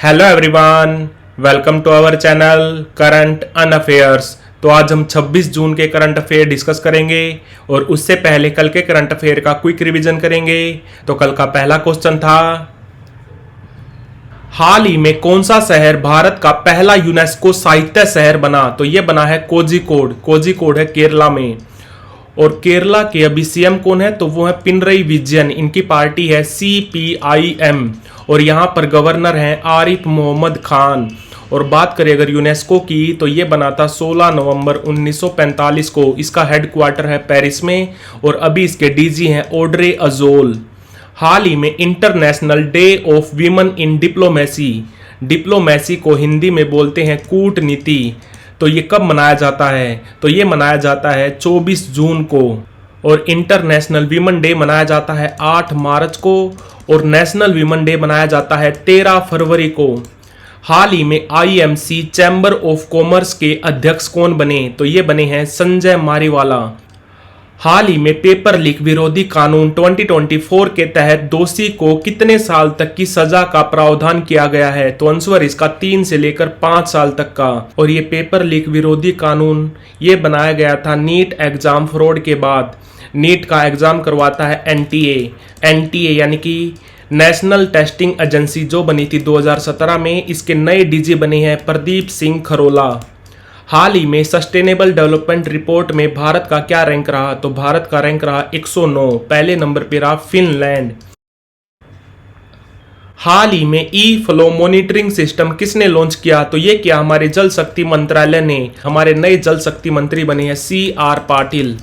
Hello everyone, welcome to our channel current and affairs. तो आज हम 26 जून के करंट अफेयर डिस्कस करेंगे और उससे पहले कल के करंट अफेयर का क्विक रिवीजन करेंगे। तो कल का पहला क्वेश्चन था, हाल ही में कौन सा शहर भारत का पहला यूनेस्को साहित्य शहर बना? तो ये बना है कोझिकोड। कोझिकोड है केरला में। और केरला के अभी सीएम कौन है? तो वो है पिनरई विजयन। इनकी पार्टी है CPIM और यहाँ पर गवर्नर हैं आरिफ मोहम्मद खान। और बात करें अगर यूनेस्को की, तो ये बना था 16 नवंबर 1945 को। इसका हेडक्वार्टर है पेरिस में और अभी इसके डीजी हैं ऑड्रे अजोल। हाल ही में international day of women in diplomacy, diplomacy को हिंदी में बोलते हैं कूटनीति, तो ये कब मनाया जाता है? तो ये मनाया जाता है 24 जून को। और इंटरनेशनल वीमेन डे मनाया जाता है 8 मार्च को और नेशनल वीमेन डे मनाया जाता है 13 फरवरी को। हाल ही में IMC चैम्बर ऑफ कॉमर्स के अध्यक्ष कौन बने? तो ये बने हैं संजय मारीवाला। हाल ही में पेपर लीक विरोधी कानून 2024 के तहत दोषी को कितने साल तक की सजा का प्रावधान किया गया है? तो आंसर इसका 3 से लेकर 5 साल तक का। और ये पेपर लीक विरोधी कानून ये बनाया गया था नीट एग्जाम फ्रॉड के बाद। नीट का एग्जाम करवाता है NTA यानी कि नेशनल टेस्टिंग एजेंसी, जो बनी थी 2017 में। इसके नए डीजी बने हैं प्रदीप सिंह खरोला। हाल ही में सस्टेनेबल डेवलपमेंट रिपोर्ट में भारत का क्या रैंक रहा? तो भारत का रैंक रहा 109। पहले नंबर पे रहा फिनलैंड। हाल ही में ई फ्लो मॉनिटरिंग सिस्टम किसने लॉन्च किया? तो ये किया हमारे जल शक्ति मंत्रालय ने। हमारे नए जल शक्ति मंत्री बने हैं CR पाटिल।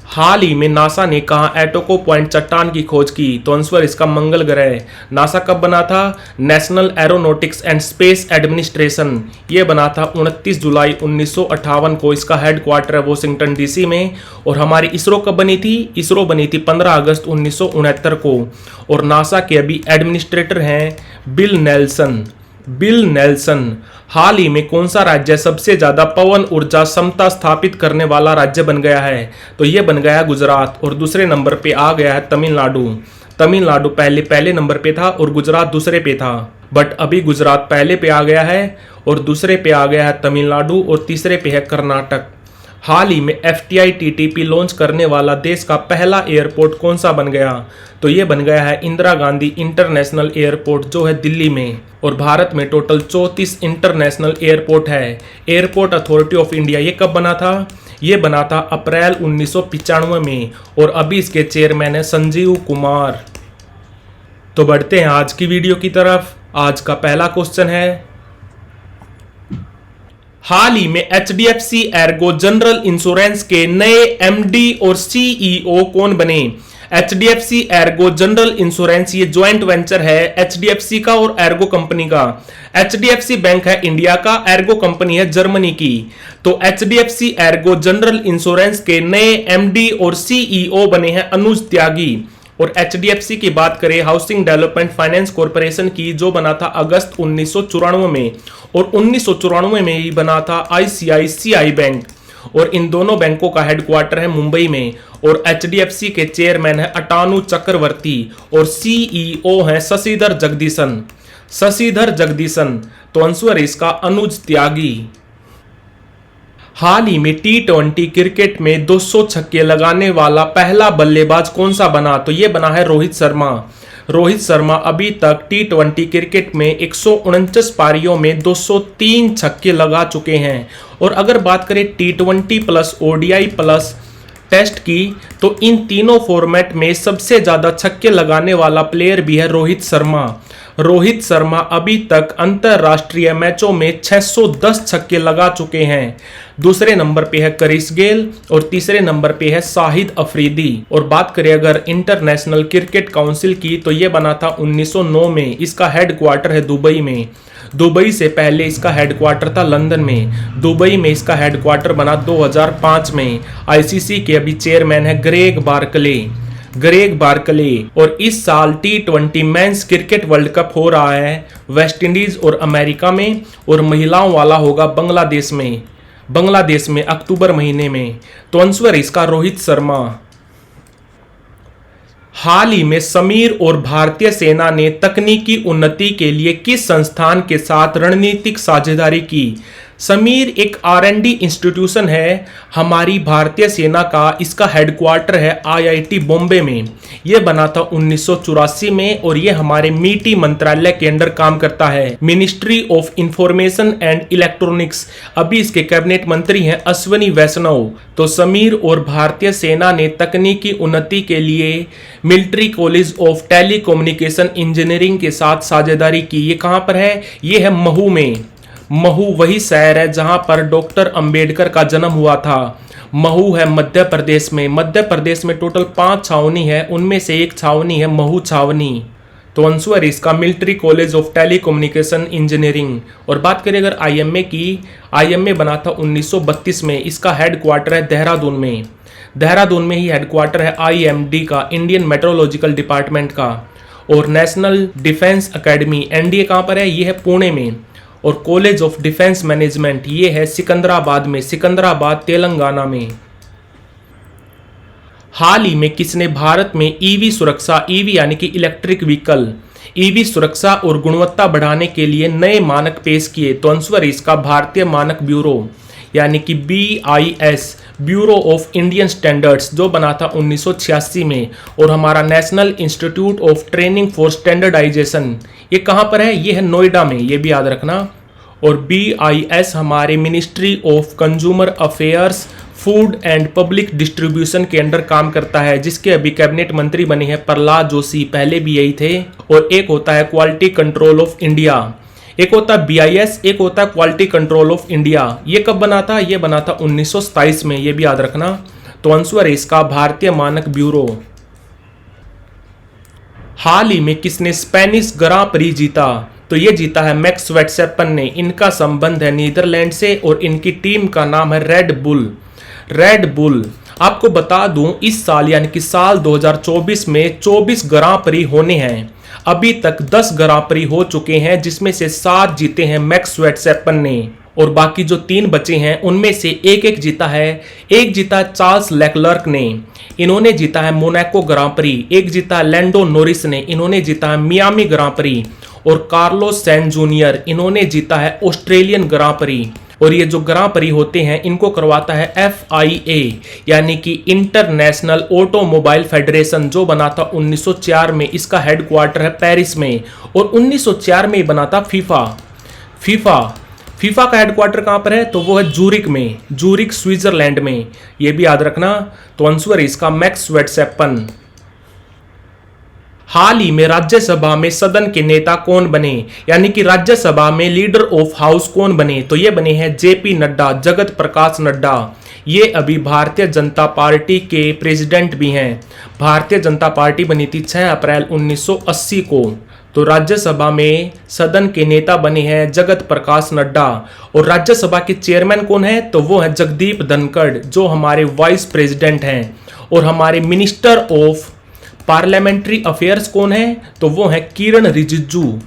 हाल ही में नासा ने कहा एटोको पॉइंट चट्टान की खोज की? तो आंसर इसका मंगल ग्रह। नासा कब बना था? National aeronautics and space administration, ये बना था 29 जुलाई 1958 को। इसका हेडक्वार्टर है वॉशिंगटन DC में। और हमारी इसरो कब बनी थी? इसरो बनी थी 15 अगस्त 1969 को। और नासा के अभी एडमिनिस्ट्रेटर हैं बिल नेल्सन। हाल ही में कौन सा राज्य सबसे ज्यादा पवन ऊर्जा क्षमता स्थापित करने वाला राज्य बन गया है? तो ये बन गया गुजरात। और दूसरे नंबर पे आ गया है तमिलनाडु पहले नंबर पे था और गुजरात दूसरे पे था। बट अभी गुजरात पहले पे आ गया है और दूसरे पे आ गया है तमिलनाडु और तीसरे पे है कर्नाटक। हाल ही में FTI TTP लॉन्च करने वाला देश का पहला एयरपोर्ट कौन सा बन गया? तो ये बन गया है इंदिरा गांधी इंटरनेशनल एयरपोर्ट, जो है दिल्ली में। और भारत में टोटल 34 इंटरनेशनल एयरपोर्ट है। एयरपोर्ट अथॉरिटी ऑफ इंडिया ये कब बना था? ये बना था अप्रैल 1995 में और अभी इसके चेयरमैन है संजीव कुमार। तो बढ़ते हैं आज की वीडियो की तरफ। आज का पहला क्वेश्चन है, हाल ही में HDFC एर्गो जनरल इंश्योरेंस के नए MD और CEO कौन बने? HDFC एर्गो जनरल इंश्योरेंस ये ज्वाइंट वेंचर है HDFC का और एर्गो कंपनी का। HDFC बैंक है इंडिया का, एर्गो कंपनी है जर्मनी की। तो HDFC एर्गो जनरल इंश्योरेंस के नए MD और CEO बने हैं अनुज त्यागी। और HDFC की बात करें, हाउसिंग डेवलपमेंट फाइनेंस कॉर्पोरेशन की, जो बना था अगस्त 1994 में। और 1994 में ही बना था ICICI बैंक। और इन दोनों बैंकों का हेडक्वार्टर है मुंबई में। और HDFC के चेयरमैन है अटानु चक्रवर्ती और CEO हैं शशिधर जगदीशन। तो आंसर इसका अनुज त्यागी। हाल ही में T20 क्रिकेट में 200 छक्के लगाने वाला पहला बल्लेबाज कौन सा बना? तो ये बना है रोहित शर्मा। अभी तक T20 क्रिकेट में 149 पारियों में 203 छक्के लगा चुके हैं। और अगर बात करें T20 plus ODI plus test की, तो इन तीनों फॉर्मेट में सबसे ज्यादा छक्के लगाने वाला प्लेयर भी है रोहित शर्मा अभी तक अंतरराष्ट्रीय मैचों में 610 छक्के लगा चुके हैं। दूसरे नंबर पे है करिस गेल और तीसरे नंबर पे है शाहिद अफरीदी। और बात करें अगर इंटरनेशनल क्रिकेट काउंसिल की, तो ये बना था 1909 में। इसका हेडक्वार्टर है दुबई में। दुबई से पहले इसका हेडक्वार्टर था लंदन में। दुबई में इसका हेडक्वार्टर बना 2005 में। ICC के अभी चेयरमैन है ग्रेग बार्कले। और इस साल T20 men's cricket world cup हो रहा है वेस्ट इंडीज और अमेरिका में। और महिलाओं वाला होगा बांग्लादेश में अक्टूबर महीने में। तो आंसर इसका रोहित शर्मा। हाल ही में समीर और भारतीय सेना ने तकनीकी उन्नति के लिए किस संस्थान के साथ रणनीतिक साझेदारी की? समीर एक R&D इंस्टीट्यूशन है हमारी भारतीय सेना का। इसका हेडक्वार्टर है IIT बॉम्बे में। यह बना था 1984 में और यह हमारे MITI मंत्रालय के अंडर काम करता है, ministry of information and electronics. अभी इसके कैबिनेट मंत्री हैं अश्विनी वैष्णव। तो समीर और भारतीय सेना ने तकनीकी उन्नति के लिए military college of telecommunication engineering के साथ साझेदारी की। ये कहाँ पर है? ये है महू में। महू वही शहर है जहां पर डॉक्टर अंबेडकर का जन्म हुआ था। महू है मध्य प्रदेश में। मध्य प्रदेश में टोटल 5 छावनी है, उनमें से एक छावनी है महू छावनी। तो आंसर इसका military college of telecommunication engineering. और बात करें अगर IMA की, IMA बना था 1932 में। इसका हेडक्वार्टर है देहरादून में। देहरादून में ही हेडक्वार्टर है IMD का, इंडियन मेट्रोलॉजिकल डिपार्टमेंट का। और नेशनल डिफेंस एकेडमी NDA कहाँ पर है? ये है पुणे में। और कॉलेज ऑफ डिफेंस मैनेजमेंट ये है सिकंदराबाद में, सिकंदराबाद तेलंगाना में। हाल ही में किसने भारत में EV सुरक्षा, EV यानी कि इलेक्ट्रिक व्हीकल, EV सुरक्षा और गुणवत्ता बढ़ाने के लिए नए मानक पेश किए? तो आंसर इसका भारतीय मानक ब्यूरो यानी कि BIS, bureau of Indian standards, जो बना था 1986 में। और हमारा national institute of training for standardization ये कहाँ पर है? ये है नोएडा में, ये भी याद रखना। और BIS हमारे ministry of consumer affairs, food and public distribution के अंडर काम करता है, जिसके अभी कैबिनेट मंत्री बने हैं प्रहलाद जोशी, पहले भी यही थे। और एक होता है क्वालिटी कंट्रोल ऑफ इंडिया, एक होता है BIS, एक होता है क्वालिटी कंट्रोल ऑफ इंडिया। ये कब बना था? ये बना था 1927 में, ये भी याद रखना। तो आंसर है इसका भारतीय मानक ब्यूरो। हाल ही में किसने स्पेनिश ग्रां प्री जीता? तो ये जीता है मैक्स वर्स्टैपेन ने। इनका संबंध है नीदरलैंड से और इनकी टीम का नाम है रेड बुल। रेड बुल आपको बता दूं, इस साल यानी कि साल 2024 में 24 ग्रां प्री होने हैं। अभी तक 10 ग्रां प्री हो चुके हैं, जिसमें से 7 जीते हैं मैक्स वर्स्टैपेन ने। और बाकी जो 3 बचे हैं उनमें से एक जीता है। एक जीता चार्ल्स लेक्लर्क ने, इन्होंने जीता है मोनाको ग्रां प्री। एक जीता है लैंडो नोरिस ने, इन्होंने जीता है मियामी ग्रां प्री। और कार्लोस सैन जूनियर, इन्होंने जीता है ऑस्ट्रेलियन ग्रां प्री। और ये जो ग्रां प्री होते हैं इनको करवाता है FIA यानी कि इंटरनेशनल ऑटोमोबाइल फेडरेशन, जो बना था 1904 में। इसका हेडक्वार्टर है पेरिस में। और 1904 में बना था फीफा का हेडक्वार्टर कहां पर है? तो वो है जूरिक में, जूरिक स्विट्जरलैंड में। ये भी याद रखना। तो आंसर इसका मैक्स वर्स्टैपेन। हाल ही में राज्यसभा में सदन के नेता कौन बने, यानी कि राज्यसभा में लीडर ऑफ हाउस कौन बने? तो ये बने हैं JP नड्डा, जगत प्रकाश नड्डा। ये अभी भारतीय जनता पार्टी के प्रेसिडेंट भी हैं। भारतीय जनता पार्टी बनी थी 6 अप्रैल 1980 को। तो राज्यसभा में सदन के नेता बने हैं जगत प्रकाश नड्डा। और राज्यसभा के चेयरमैन कौन है? तो वो है जगदीप धनखड़, जो हमारे वाइस प्रेसिडेंट हैं। और हमारे मिनिस्टर ऑफ पार्लियामेंट्री अफेयर्स कौन है? तो वो है किरण रिजिजू,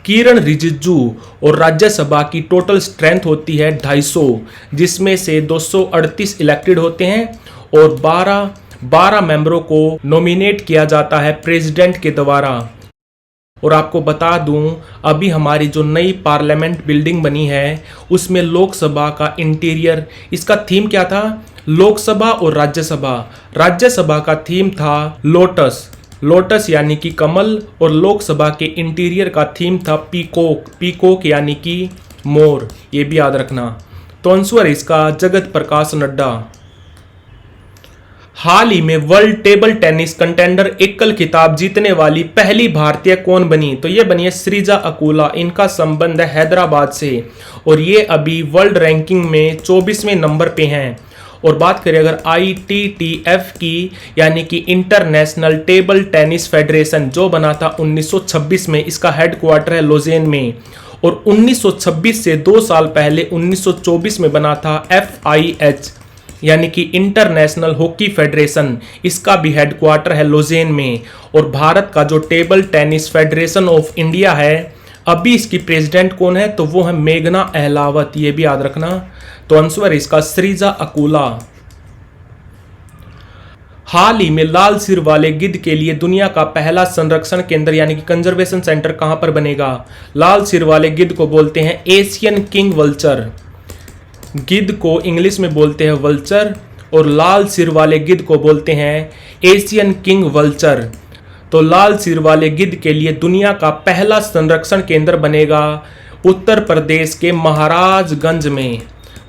किरण रिजिजू। और राज्यसभा की टोटल स्ट्रेंथ होती है 250, जिसमें से 238 इलेक्टेड होते हैं और 12 मेंबरों को नॉमिनेट किया जाता है प्रेसिडेंट के द्वारा। और आपको बता दूं, अभी हमारी जो नई पार्लियामेंट बिल्डिंग बनी है उसमें लोकसभा का इंटीरियर, इसका थीम क्या था? लोकसभा और राज्यसभा। राज्यसभा का थीम था लोटस, लोटस यानी कि कमल। और लोकसभा के इंटीरियर का थीम था पीकॉक, पीकॉक यानी कि मोर। ये भी याद रखना। तो आंसर इसका जगत प्रकाश नड्डा। हाल ही में वर्ल्ड टेबल टेनिस कंटेंडर एकल खिताब जीतने वाली पहली भारतीय कौन बनी? तो ये बनी है श्रीजा अकुला। इनका संबंध है हैदराबाद से और ये अभी वर्ल्ड रैंकिंग में 24वें नंबर पे हैं। और बात करें अगर ITTF की, यानी कि इंटरनेशनल टेबल टेनिस फेडरेशन, जो बना था 1926 में। इसका हेडक्वार्टर है लोजेन में। और 1926 से 2 साल पहले 1924 में बना था FIH यानी कि इंटरनेशनल हॉकी फेडरेशन। इसका भी हेडक्वार्टर है लोजेन में। और भारत का जो table tennis federation of India है, अभी इसकी प्रेसिडेंट कौन है? तो वो है मेघना अहलावत। ये भी याद रखना। तो आंसर इसका श्रीजा अकुला। हाल ही में लाल सिर वाले गिद्ध के लिए दुनिया का पहला संरक्षण केंद्र यानी कि कंजर्वेशन सेंटर कहां पर बनेगा? लाल सिर वाले गिद्ध को बोलते हैं एशियन किंग वल्चर। गिद्ध को इंग्लिश में बोलते हैं वल्चर और लाल सिर वाले गिद्ध को बोलते हैं एशियन किंग वल्चर। तो लाल सिर वाले गिद्ध के लिए दुनिया का पहला संरक्षण केंद्र बनेगा उत्तर प्रदेश के महाराजगंज में।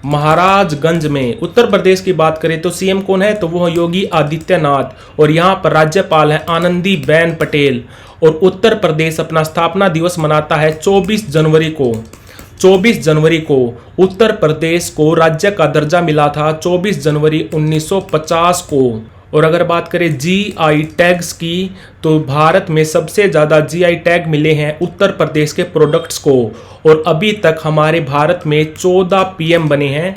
महाराजगंज में उत्तर प्रदेश की बात करें तो सीएम कौन है? तो वो योगी आदित्यनाथ और यहाँ पर राज्यपाल है आनंदीबेन पटेल। और उत्तर प्रदेश अपना स्थापना दिवस मनाता है 24 जनवरी को। 24 जनवरी को उत्तर प्रदेश को राज्य का दर्जा मिला था 24 जनवरी 1950 को। और अगर बात करें जीआई टैग्स की तो भारत में सबसे ज़्यादा जीआई टैग मिले हैं उत्तर प्रदेश के प्रोडक्ट्स को। और अभी तक हमारे भारत में 14 पीएम बने हैं।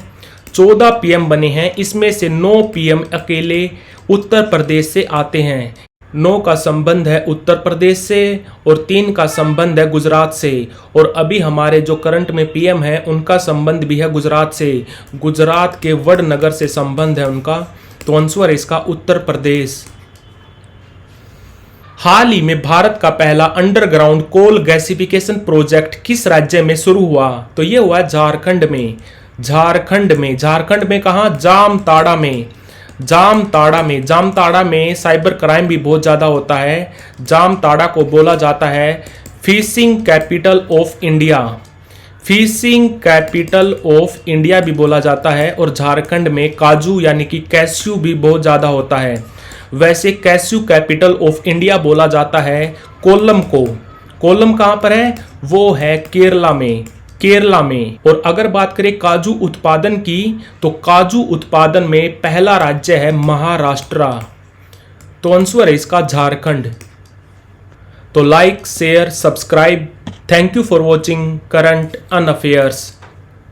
14 पीएम बने हैं, इसमें से 9 पीएम अकेले उत्तर प्रदेश से आते हैं। 9 का संबंध है उत्तर प्रदेश से और 3 का संबंध है गुजरात से। और अभी हमारे जो करंट में पीएम है उनका संबंध भी है गुजरात से। गुजरात के वडनगर से संबंध है उनका। तो आंसर है इसका उत्तर प्रदेश। हाल ही में भारत का पहला अंडरग्राउंड कोल गैसिफिकेशन प्रोजेक्ट किस राज्य में शुरू हुआ? तो ये हुआ झारखंड में। झारखंड में कहाँ? जामताड़ा में। जामताड़ा में साइबर क्राइम भी बहुत ज़्यादा होता है। जामताड़ा को बोला जाता है fishing capital of India. Fishing capital of India भी बोला जाता है। और झारखंड में काजू यानी कि कैस्यू भी बहुत ज़्यादा होता है। वैसे कैस्यू कैपिटल ऑफ इंडिया बोला जाता है कोल्लम को। कोल्लम कहाँ पर है? वो है केरला में। और अगर बात करें काजू उत्पादन की तो काजू उत्पादन में पहला राज्य है महाराष्ट्र। तो आंसर है इसका झारखंड। तो like, share, subscribe. Thank you for watching current and affairs.